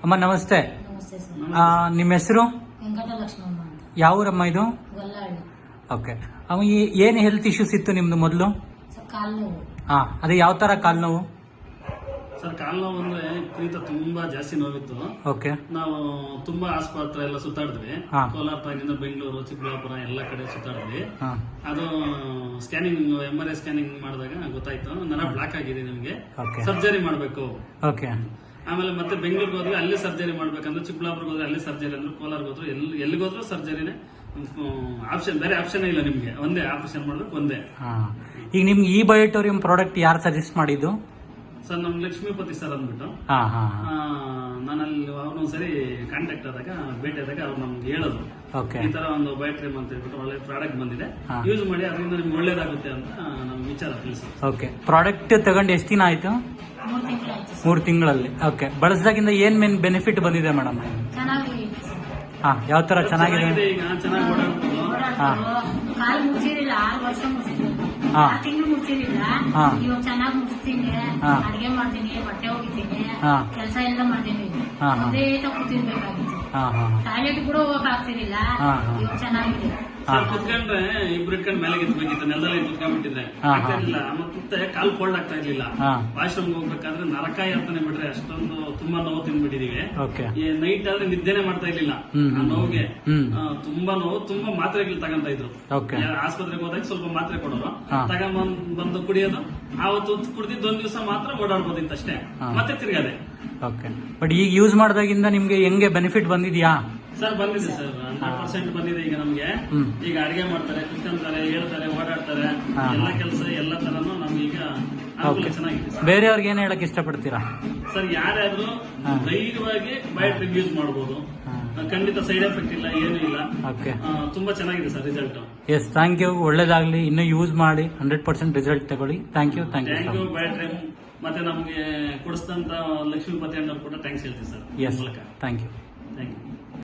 ಅಮ್ಮ ನಮಸ್ತೆ. ನಮಸ್ತೆ ಸರ್. ನಿಮ್ಮ ಹೆಸರು? ವೆಂಕಟಲಕ್ಷ್ಮಮ್ಮ ಅಂತ. ಯಾವ ಊರಮ್ಮ ಇದು? ಗೊಲ್ಲಹಳ್ಳಿ. ಓಕೆ. ಅಮ್ಮ ಏನು ಹೆಲ್ತ್ ಇಶ್ಯೂಸ್ ಇತ್ತು ನಿಮ್ದು ಮೊದಲು? ಸರ್ ಕಾಲು ನೋವು. ಅದೇ ಯಾವ ತರ ಕಾಲು ನೋವು? ಸರ್ ಕಾಲು ನೋವು ಅಂದ್ರೆ ವಿಪರೀತ ತುಂಬಾ ಜಾಸ್ತಿ ನೋವಿತ್ತು. ಓಕೆ. ನಾವು ತುಂಬಾ ಆಸ್ಪತ್ರೆ ಎಲ್ಲ ಸುತ್ತಾಡಿದ್ವಿ. ಕೋಲಾರ ತಾಗಿಂದ ಬೆಂಗಳೂರು, ಚಿಕ್ಕಬಳ್ಳಾಪುರ ಎಲ್ಲ ಕಡೆ ಸುತ್ತಾಡಿದ್ವಿ. ಅದು ಸ್ಕ್ಯಾನಿಂಗ್ MRI ಸ್ಕ್ಯಾನಿಂಗ್ ಮಾಡಿದಾಗ ಗೊತ್ತಾಯ್ತು ನರ ಬ್ಲಾಕ್ ಆಗಿದೆ, ನಿಮ್ಗೆ ಸರ್ಜರಿ ಮಾಡ್ಬೇಕು. ಓಕೆ. ಆಮೇಲೆ ಮತ್ತೆ ಬೆಂಗಳೂರಿಗೆ ಹೋದ್ವಿ, ಅಲ್ಲಿ ಸರ್ಜರಿ ಮಾಡ್ಬೇಕಂದ್ರೆ, ಚಿಕ್ಕಬಳ್ಳಾಪುರಕ್ಕೆ ಹೋದ್ರೆ ಅಲ್ಲಿ ಸರ್ಜರಿ ಅಂದ್ರೆ, ಕೋಲಾರ್ಗೆ ಹೋದ್ರು ಎಲ್ಲಿಗೋದ್ರು ಸರ್ಜರಿನೇ ಆಪ್ಷನ್, ಬೇರೆ ಆಪ್ಷನ್ ಇಲ್ಲ ನಿಮ್ಗೆ. ಒಂದೇ ಆಪರೇಷನ್ ಮಾಡ್ಬೇಕು, ಒಂದೇ. ಈಗ ನಿಮ್ಗೆ ಈ ಬಯೋಟೋರಿಯಂ ಪ್ರಾಡಕ್ಟ್ ಯಾರು ಸಜೆಸ್ಟ್ ಮಾಡಿದ್ದು? ಸರ್ ನಮ್ ಲಕ್ಷ್ಮೀಪತಿ ಸರ್ ಅಂದ್ಬಿಟ್ಟು ನಾನಲ್ಲಿ ಅವ್ರನ್ನೊಂದ್ಸರಿ ಕಾಂಟ್ಯಾಕ್ಟ್ ಆದಾಗ, ಭೇಟಿ ಆದಾಗ ಅವ್ರು ನಮ್ಗೆ ಹೇಳಿದ್ರು ಈ ತರ ಒಂದು ಬಯೋಟ್ರಿಮ್ ಅಂತ ಹೇಳ್ಬಿಟ್ಟು ಒಳ್ಳೆ ಪ್ರಾಡಕ್ಟ್ ಬಂದಿದೆ, ಯೂಸ್ ಮಾಡಿ, ಅದರಿಂದ ನಿಮ್ಗೆ ಒಳ್ಳೇದಾಗುತ್ತೆ ಅಂತ ನಮ್ಗೆ ವಿಚಾರ ತಿಳಿಸಿದ್ರು. ಓಕೆ. ಪ್ರಾಡಕ್ಟ್ ತಗೊಂಡು ಎಷ್ಟು ದಿನ ಆಯ್ತು? 3 ತಿಂಗಳಲ್ಲಿ. ಓಕೆ. ಬಳಸಿದಾಗಿಂದ ಏನ್ ಮೇನ್ ಬೆನಿಫಿಟ್ ಬಂದಿದೆ ಮೇಡಮ್? ಯಾವ ತರ ಚೆನ್ನಾಗಿದೆ? ಈಗ ಚೆನ್ನಾಗಿ ಓಡಾಡ್ಬೋದು. ಕಾಲು ಮುಚ್ಚಿರಿಲ್ಲ, 6 ವರ್ಷ ಮುಚ್ಚಿರಿಲ್ಲ, 6 ತಿಂಗಳು ಮುಚ್ಚಿರಿಲ್ಲ. ಇವಾಗ ಚೆನ್ನಾಗಿ ಮುಚ್ತೀನಿ, ಅಡಿಗೆ ಮಾಡ್ತೀನಿ, ಬಟ್ಟೆ ಹೋಗಿದ್ದೀನಿ, ಕೆಲಸ ಎಲ್ಲ ಮಾಡ್ತೀನಿ. ಅದೇ ಕೂತಿರ್ಬೇಕಾಗಿತ್ತು, ಟಾಯ್ಲೆಟ್ ಕೂಡ ಹೋಗಕ್ ಆಗ್ತಿರ್ಲಿಲ್ಲ. ಇವಾಗ ಚೆನ್ನಾಗಿದೆ. ಕುತ್ಕೊಂಡ್ರೆ ಇಬ್ರು ಇಟ್ಕೊಂಡ್ ಮೇಲೆ ಎತ್ಬೇಕಿತ್ತು, ನೆಲದಲ್ಲಿ ಕುತ್ಕೊಂಡ್ಬಿಟ್ಟಿದ್ರೆ ಆಗ್ತಿರ್ಲಿಲ್ಲ. ಮತ್ತೆ ಕಾಲು ಫೋಲ್ಡ್ ಆಗ್ತಾ ಇರ್ಲಿಲ್ಲ. ವಾಶ್ರೂಮ್ಗೆ ಹೋಗ್ಬೇಕಾದ್ರೆ ನರಕ ಇರ್ತಾನೆ ಬಿಡ್ರೆ, ಅಷ್ಟೊಂದು ತುಂಬಾ ನೋವು ತಿಂದ್ಬಿಟ್ಟಿದೀವಿ. ನೈಟ್ ಆದ್ರೆ ನಿದ್ದೆನೆ ಮಾಡ್ತಾ ಇರ್ಲಿಲ್ಲ ಆ ನೋವಿಗೆ. ತುಂಬಾ ನೋವು, ತುಂಬಾ ಮಾತ್ರೆಗಳು ತಗೊಂತ ಇದ್ರು. ಆಸ್ಪತ್ರೆಗೆ ಹೋದಾಗ ಸ್ವಲ್ಪ ಮಾತ್ರೆ ಕೊಡೋರು, ಬಂದು ಕುಡಿಯೋದು. ಆವತ್ತು ಕುಡಿದಿದ್ದು 1 ದಿವಸ ಮಾತ್ರ ಓಡಾಡ್ಬೋದಿತ್ತು ಅಷ್ಟೇ, ಮತ್ತೆ ತಿರ್ಗಾದೆ. ಓಕೆ. ಬಟ್ ಈಗ ಯೂಸ್ ಮಾಡಿದಾಗಿಂದ ನಿಮ್ಗೆ ಹೆಂಗೆ ಬೆನಿಫಿಟ್ ಬಂದಿದ್ಯಾ? ಸರ್ ಬಂದಿದೆ ಸರ್, 100% ಬಂದಿದೆ. ಈಗ ನಮ್ಗೆ ಈಗ ಅಡಿಗೆ ಮಾಡ್ತಾರೆ, ಕುತ್ಕೊಂತಾರೆ, ಹೇಳ್ತಾರೆ, ಓಡಾಡ್ತಾರೆ, ಎಲ್ಲ ಕೆಲಸ ಎಲ್ಲ ತರನು ನಮ್ಗೆ ಈಗ ಚೆನ್ನಾಗಿದೆ. ಬೇರೆಯವ್ರಿಗೆ ಏನ್ ಹೇಳಕ್ ಇಷ್ಟಪಡ್ತೀರಾ? ಸರ್ ಯಾರಾದ್ರೂ ಧೈರ್ಯವಾಗಿ ಬಯೋಟ್ರಿಮ್ ಯೂಸ್ ಮಾಡಬಹುದು, ಖಂಡಿತ ಸೈಡ್ ಎಫೆಕ್ಟ್ ಇಲ್ಲ, ಏನು ಇಲ್ಲ. ತುಂಬಾ ಚೆನ್ನಾಗಿದೆ sir result. Yes, thank you. ಒಳ್ಳೇದಾಗ್ಲಿ. ಇನ್ನು ಯೂಸ್ ಮಾಡಿ 100% ರಿಸಲ್ಟ್ ತಗೊಳ್ಳಿ. Thank you. ಬಯೋಟ್ರಿಮ್ ಮತ್ತೆ ನಮ್ಗೆ ಕೊಡಿಸಿದಂತ ಲಕ್ಷ್ಮೀಪತಿ ಅನ್ನೋರು ಕೂಡ ಥ್ಯಾಂಕ್ಸ್ ಹೇಳ್ತೀವಿ ಸರ್. S, thank you.